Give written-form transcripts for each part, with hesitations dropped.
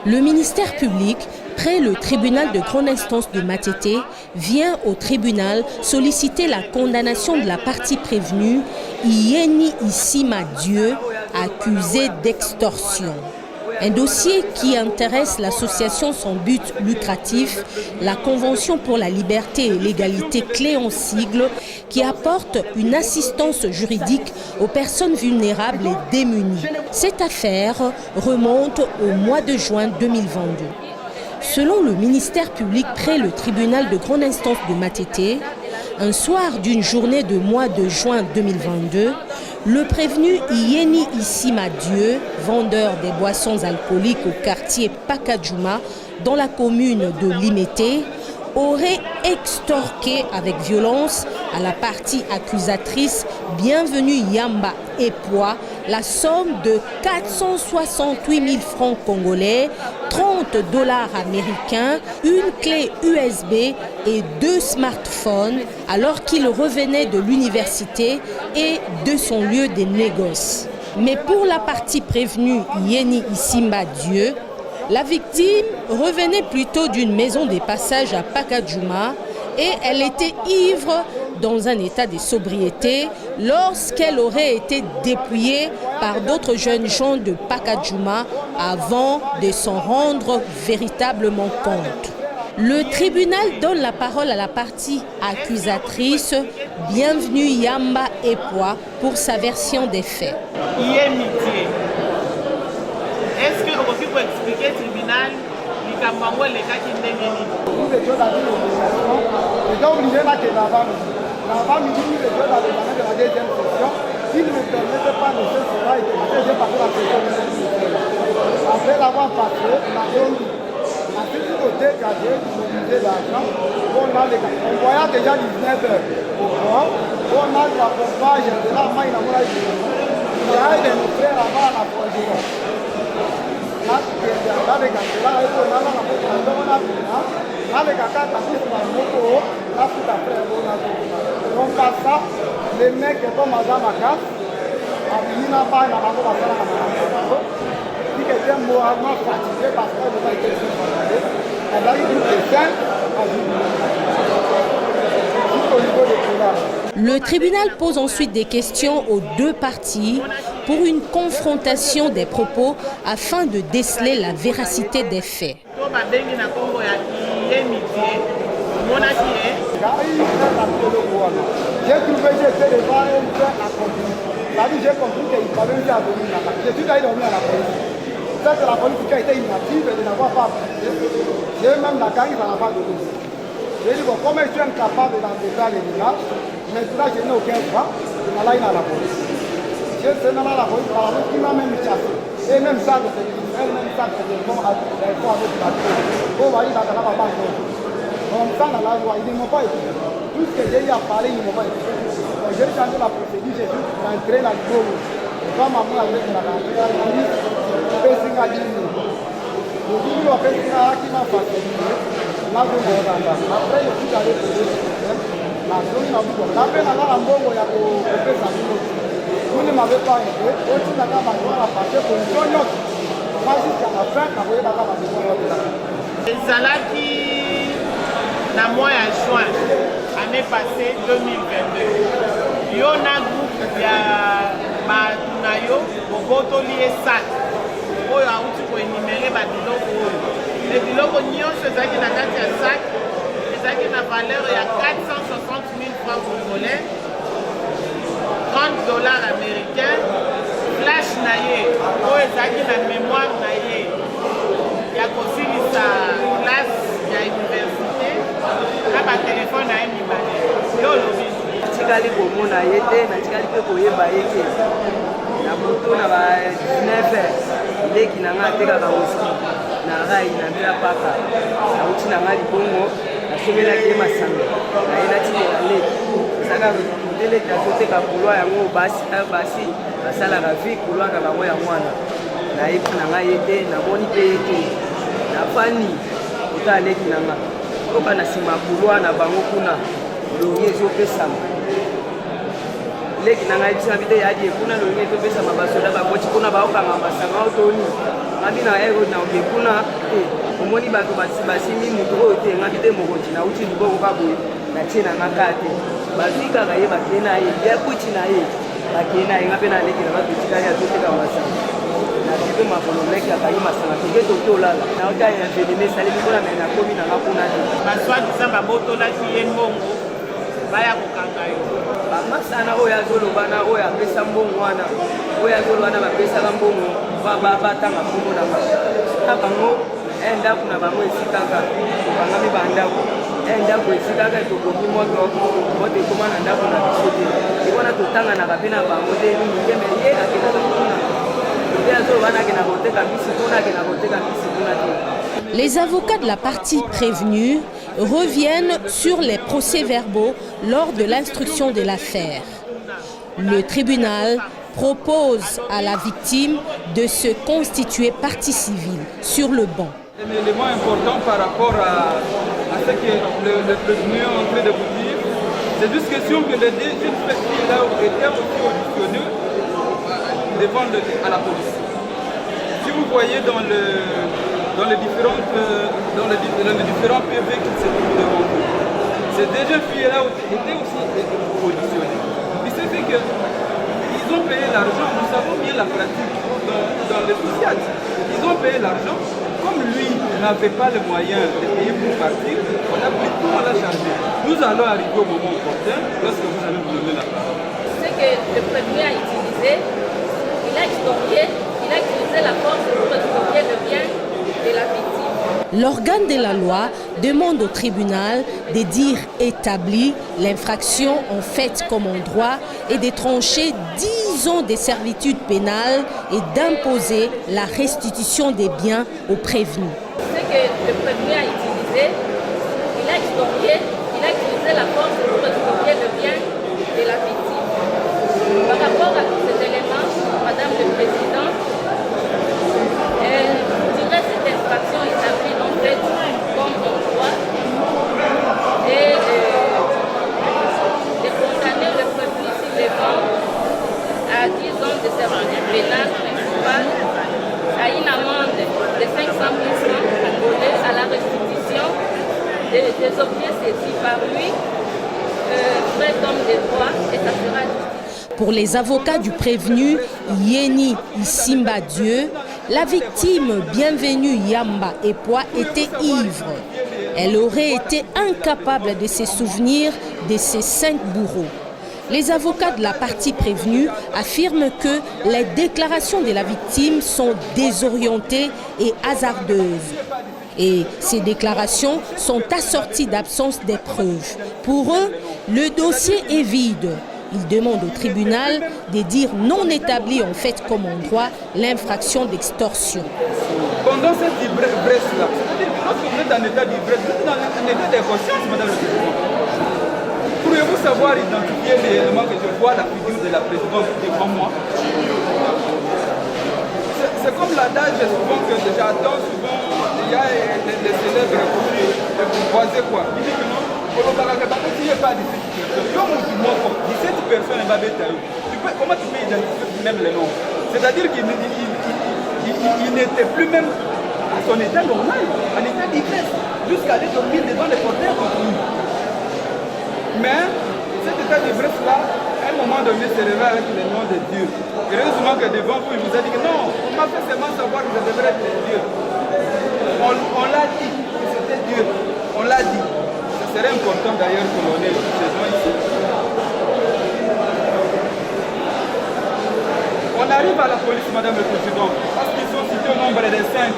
Le ministère public, près le tribunal de grande instance de Matete, vient au tribunal solliciter la condamnation de la partie prévenue, Yeni Issima Dieu, accusée d'extorsion. Un dossier qui intéresse l'association sans but lucratif, la Convention pour la liberté et l'égalité clé en sigle, qui apporte une assistance juridique aux personnes vulnérables et démunies. Cette affaire remonte au mois de juin 2022. Selon le ministère public près le tribunal de grande instance de Matete, un soir d'une journée de mois de juin 2022, le prévenu Yeni Issima Dieu, vendeur des boissons alcooliques au quartier Pakadjouma, dans la commune de Limete, aurait extorqué avec violence à la partie accusatrice Bienvenue Yamba Epwa la somme de 468 000 francs congolais, 30 $ américains, une clé USB et 2 smartphones alors qu'il revenait de l'université et de son lieu de négoce. Mais pour la partie prévenue Yeni Issima Dieu, la victime revenait plutôt d'une maison des passages à Pakadjouma et elle était ivre dans un état de sobriété lorsqu'elle aurait été dépouillée par d'autres jeunes gens de Pakadjouma avant de s'en rendre véritablement compte. Le tribunal donne la parole à la partie accusatrice, Bienvenue Yamba Epwa, pour sa version des faits. Est-ce que vous pouvez expliquer au tribunal les cas qui n'est pas nous étions dans une négociation, nous sommes obligés là que l'avant-midi, nous étions dans la deuxième session. S'il ne me permettait pas de faire cela, j'ai passé la session. Après l'avoir passé, la zone, la petite côté casier, qui me disait l'argent, on voyait déjà 19 heures au port, on a de la pompage de la main, il y a des frères là-bas à la projection. Donc à ça, les mecs qui sont à Makas, qui étaient moralement fatigués parce qu'ils n'ont pas été fatigués, elle a eu une descente jusqu'au niveau des couleurs. Le tribunal pose ensuite des questions aux deux parties pour une confrontation des propos afin de déceler la véracité des faits. J'ai trouvé que j'étais devant un fait accompli. J'ai compris qu'il fallait lui venir là-bas. Je suis allé dormir à la police. C'est que la police a été inactive et de n'avoir pas apprécié. J'ai même la gang, ça n'a pas donné. J'ai dit, bon, comme je suis incapable d'entrer les villages, maintenant je n'ai aucun droit, je n'allais à la police. Je suis allé à la police, qui m'a même chassé. Et même ça, même ça, c'est bon, avec la police. On va dire dans la banque. Comme ça, dans la loi, ils ne m'ont pas écouté. Tout ce que j'ai eu à parler, ils ne m'ont pas écouté. J'ai changé la procédure, j'ai juste rentré la vidéo. Quand maman a fait la police, après je suis allé poser la zone à vous. La peine à la mbongo, il y a vous ne m'avez pas aidé. Aussi, la gamme a passé pour une zone. Moi, jusqu'à la fin, la voyez la gamme a besoin de Zalaki, dans le mois de juin, année passée 2022, il y a un groupe qui a Matunayo, Bobotoli et Sat. Il y a un groupe qui a énuméré les biloko nyonso ezaki na kati ya sac ezaki na valeur ya 460 000 francs congolais, 30 $ américains, flash na ye oyo ezaki na mémoire na ye ya kosilisa classe ya université na batelefone na ye mibale yo olobi natikali komona ye te natikali mpe koyeba ye te na moto na ba 19 ndeki na nga atekaka moski na rai na mbela paka nauti na nga libongo nasomelaki ye masanga naye natikela leki ezaka moteleki azoteka kolwa yango basi basalaka vi kolwaka bango ya mwana nayebi na nga ye te namoni mpe ye te nafani ota leki na nga oka na nsima kolwa na bango kuna longi ezopesama leki na nga yebisama bite yadi ekuna longi ezopesama basoda bakoti kuna baokanga masanga otoni ngabi na ero na okekuna omoni bato basimi moto oyo te ngabi te mokonzi nauti liboko kaboye natie na ngaka te bazwi kaka ye bakee na ye yakuti na ye bakee na ye nga mpe nalekela bato etikali atoteka masanga nazipe makolo leki akangi masanga toke totolala naota invenime esalemi mpona me nakomi nanga kuna te baswadisa babotolaki ye mbongo baya kokanga yo bamasana oyo azoloba na oyo apesa mbongo wana oyo azoloba na bapesaka mbongo batanga mbongo na bango ndako na bango esikaka tokangami bandako ndako esikaka tokomi moto ekoma na ndako na biso te ekona totanganaka mpe na bango te mingeme ye akendaka kuna te azoloba nakenda koteka mbisi kuna akenda koteka mbisi kuna te. Les avocats de la partie prévenue reviennent sur les procès-verbaux lors de l'instruction de l'affaire. Le tribunal propose à la victime de se constituer partie civile sur le banc. Un élément important par rapport à ce que le prévenu est en train de vous dire, c'est juste question que les deux jeunes filles là étaient aussi auditionnés à la police. Si vous voyez dans les différents PV qui se trouvent devant vous, ces deux jeunes filles là étaient aussi auditionnées. Il se fait qu'ils ont payé l'argent, nous savons bien la pratique dans les sociétés. Ils ont payé l'argent. Comme lui n'avait pas les moyens de payer pour partir, on a pris tout à la charge. Nous allons arriver au moment opportun lorsque vous allez vous donner la parole. Ce que le premier a utilisé, il a utilisé la force pour extorquer le bien de la victime. L'organe de la loi demande au tribunal de dire établi l'infraction en fait comme en droit et de trancher 10 ans de servitude pénale et d'imposer la restitution des biens aux prévenus. Ce que le prévenu a utilisé, il a utilisé la force pour extorquer le bien de la victime. Par rapport à tous ces éléments, Madame le Président, je dirais cette infraction établie en fait comme en droit et de condamner le prévenu ci-devant à 10 ans de servitude pénale principale, à une amende de 500 000 francs congolais, à la restitution des objets saisis par lui, frais d'homme de droit, et ça sera justice. Pour les avocats du prévenu Yeni Isimba Dieu, la victime Bienvenue Yamba Epoa était ivre. Elle aurait été incapable de se souvenir de ses 5 bourreaux. Les avocats de la partie prévenue affirment que les déclarations de la victime sont désorientées et hasardeuses. Et ces déclarations sont assorties d'absence de preuves. Pour eux, le dossier est vide. Ils demandent au tribunal de dire non établi en fait comme en droit l'infraction d'extorsion. Pendant cette ivresse-là, c'est-à-dire que lorsque vous êtes en état d'ivresse, vous êtes dans un état d'inconscience, Madame le Président. Pourriez-vous savoir identifier les éléments que je vois la figure de la présidente devant moi? C'est comme l'adage souvent que j'attends souvent, il y a des célèbres reconnus, les bourgeoisiers quoi. Il dit que non, s'il n'y a pas 17 personnes, comment tu peux identifier même les noms? C'est-à-dire qu'il n'était plus même à son état normal, en état d'ivresse, jusqu'à aller dormir devant les porteurs contre lui. Mais cet état d'ivresse-là, à un moment donné, se révèle avec le nom de Dieu. Et heureusement que devant vous, il vous a dit que non, on m'a fait seulement savoir que je devrais être Dieu. On l'a dit que c'était Dieu. On l'a dit. Ce serait important d'ailleurs que l'on ait ces gens ici. On arrive à la police, Madame le Président, parce qu'ils sont cités au nombre de 5.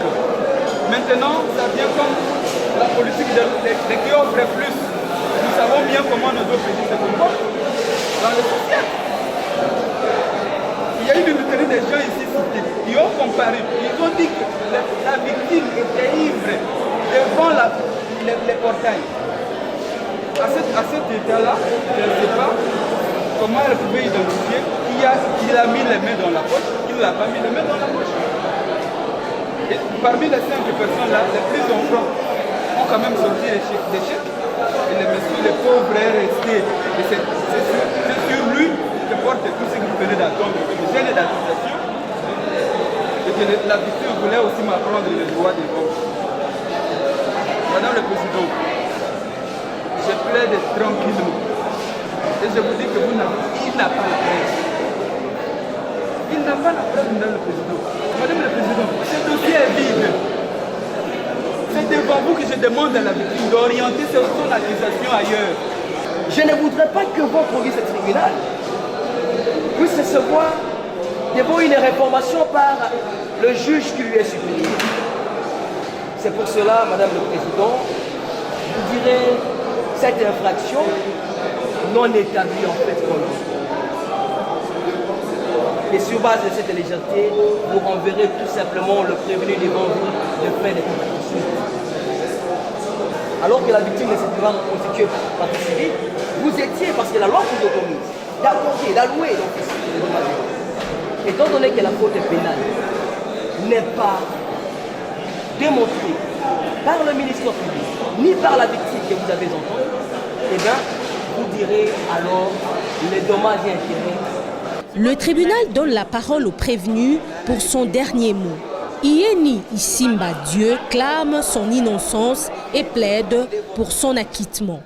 Maintenant, ça vient comme la politique de qui offre plus. Nous savons bien comment nos deux pays se comportent dans le social. Il y a eu une série de gens ici cités qui ont comparé. Ils ont dit que la victime était ivre devant les portails. À cet état-là, je ne sais pas comment elle pouvait identifier qu'il a mis les mains dans la poche, qu'il ne l'a pas mis les mains dans la poche. Et parmi les 5 personnes-là, les plus enfants ont quand même sorti des chèques. Et le monsieur, le pauvre, est resté. Et c'est sur lui que porte tout ce qu'il venait d'attendre, le gène d'attestation. Et c'est que la victime voulait aussi m'apprendre le droit devant. Madame le Président, je plaide tranquillement. Et je vous dis que il n'a pas la preuve. Il n'a pas la preuve, Madame le Président. Madame le Président, ce dossier est vide. C'est devant vous que je demande à la victime d'orienter son accusation ailleurs. Je ne voudrais pas que votre vice-tribunal puisse se voir devant une réformation par le juge qui lui est supérieur. C'est pour cela, Madame le Président, je dirais cette infraction non établie en fait comme et sur base de cette légèreté, vous renverrez tout simplement le prévenu devant vous de fait des contradictions. Alors que la victime ne s'est pas constituée partie civile, vous étiez, parce que la loi vous autorise, d'accorder, d'allouer l'office de dommage. Étant donné que la faute pénale n'est pas démontrée par le ministère public, ni par la victime que vous avez entendue, eh bien, vous direz alors les dommages et intérêts. Le tribunal donne la parole au prévenu pour son dernier mot. Ieni Isimba Dieu clame son innocence et plaide pour son acquittement.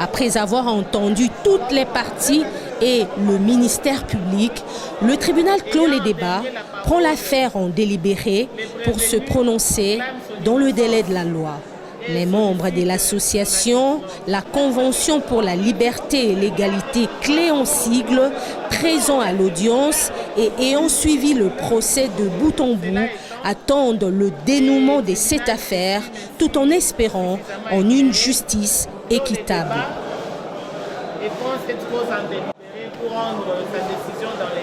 Après avoir entendu toutes les parties et le ministère public, le tribunal clôt les débats, prend l'affaire en délibéré pour se prononcer dans le délai de la loi. Les membres de l'association, la Convention pour la liberté et l'égalité clé en sigle, présents à l'audience et ayant suivi le procès de bout en bout, attendent le dénouement de cette affaire tout en espérant en une justice équitable. Et prend cette cause en délibéré pour rendre sa décision dans les